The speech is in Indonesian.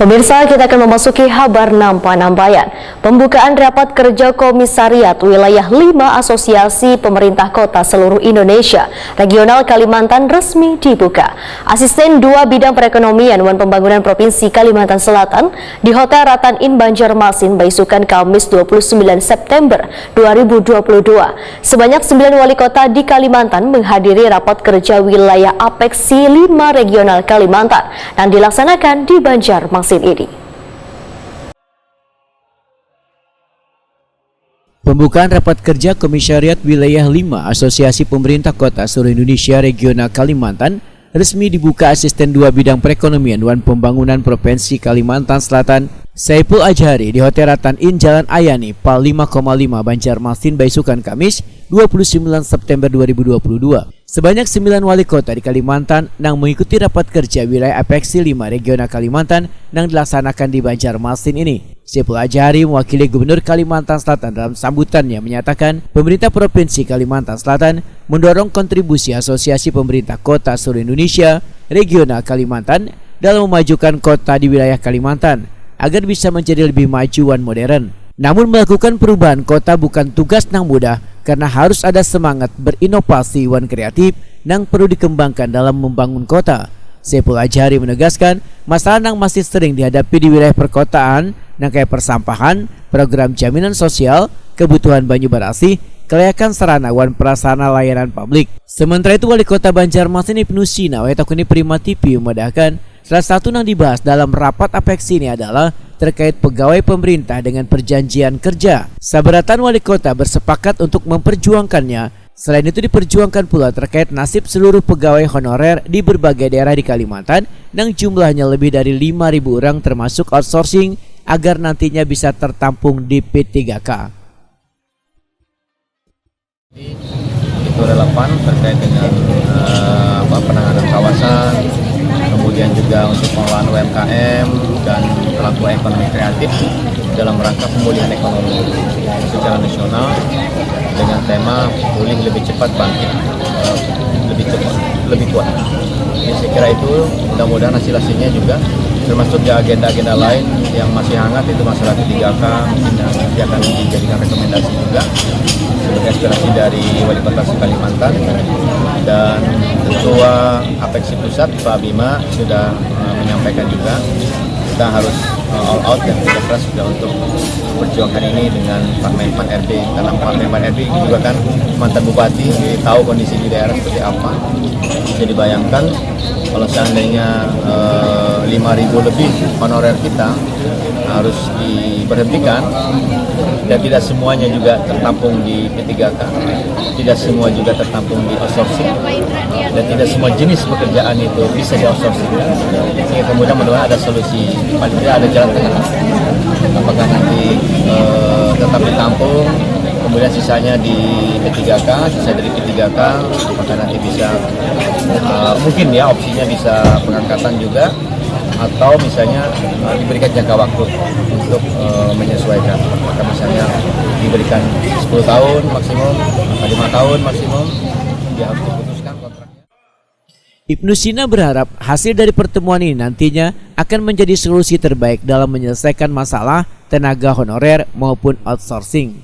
Pemirsa, kita akan memasuki kabar Nampan-Nambayan. Pembukaan rapat kerja Komisariat Wilayah 5 Asosiasi Pemerintah Kota seluruh Indonesia Regional Kalimantan resmi dibuka. Asisten 2 Bidang Perekonomian dan Pembangunan Provinsi Kalimantan Selatan di Hotel Ratan Inn Banjarmasin, Baisukan, Kamis 29 September 2022. Sebanyak 9 wali kota di Kalimantan menghadiri rapat kerja wilayah Apeksi 5 Regional Kalimantan yang dilaksanakan di Banjarmasin ini. Pembukaan rapat kerja Komisariat Wilayah 5 Asosiasi Pemerintah Kota seluruh Indonesia Regional Kalimantan resmi dibuka Asisten 2 Bidang Perekonomian dan Pembangunan Provinsi Kalimantan Selatan Saiful Ajhari di Hotel Ratan Inn Jalan Ayani, Pal 5,5 Banjarmasin, Baisukan, Kamis 29 September 2022. Sebanyak 9 wali kota di Kalimantan yang mengikuti rapat kerja wilayah Apeksi 5 Regional Kalimantan yang dilaksanakan di Banjarmasin ini. Saiful Ajhari mewakili Gubernur Kalimantan Selatan dalam sambutannya menyatakan pemerintah Provinsi Kalimantan Selatan mendorong kontribusi Asosiasi Pemerintah Kota seluruh Indonesia Regional Kalimantan dalam memajukan kota di wilayah Kalimantan agar bisa menjadi lebih maju dan modern. Namun melakukan perubahan kota bukan tugas yang mudah karena harus ada semangat berinovasi dan kreatif yang perlu dikembangkan dalam membangun kota. Saiful Ajhari menegaskan masalah yang masih sering dihadapi di wilayah perkotaan yang kayak persampahan, program jaminan sosial, kebutuhan banyu barasi, kelayakan sarana dan prasarana layanan publik. Sementara itu Wali Kota Banjarmasin Ibnu Sina Wayatakuni Prima TV memudahkan salah satu yang dibahas dalam rapat Apeksi ini adalah terkait pegawai pemerintah dengan perjanjian kerja. Sabaratan wali kota bersepakat untuk memperjuangkannya. Selain itu diperjuangkan pula terkait nasib seluruh pegawai honorer di berbagai daerah di Kalimantan yang jumlahnya lebih dari 5.000 orang termasuk outsourcing agar nantinya bisa tertampung di P3K. Itu relevan terkait dengan penanganan kawasan, kemudian juga untuk pengelolaan UMKM dan pelaku ekonomi kreatif dalam rangka pemulihan ekonomi secara nasional dengan tema pulih lebih cepat, bangkit lebih cepat, lebih kuat. Jadi saya kira itu mudah-mudahan hasil-hasilnya juga termasuk di agenda-agenda lain yang masih hangat itu masalah P3K yang nanti akan dijadikan rekomendasi juga sebagai aspirasi dari Wali Kota Kalimantan, dan Ketua Apeksi Pusat Pak Bima sudah menyampaikan juga kita harus all out dan kerja keras juga untuk perjuangan ini dengan Pak Menpan RB, karena Pak Menpan RB juga kan mantan bupati, jadi tahu kondisi di daerah seperti apa. Bisa dibayangkan kalau seandainya 5.000 lebih honorer kita harus diberhentikan dan tidak semuanya juga tertampung di P3K, tidak semua juga tertampung di outsourcing, dan tidak semua jenis pekerjaan itu bisa di outsourcing. Sehingga kemudian mudah-mudahan ada solusi, paling tidak ada jalan tengah. Apakah nanti tetap ditampung, kemudian sisanya di P3K, sisa dari P3K, apakah nanti bisa mungkin ya opsinya bisa pengangkatan juga, atau misalnya diberikan jangka waktu untuk menyesuaikan, maka misalnya diberikan 10 tahun maksimum atau 5 tahun maksimum, dia harus diputuskan kontraknya. Ibnu Sina berharap hasil dari pertemuan ini nantinya akan menjadi solusi terbaik dalam menyelesaikan masalah tenaga honorer maupun outsourcing.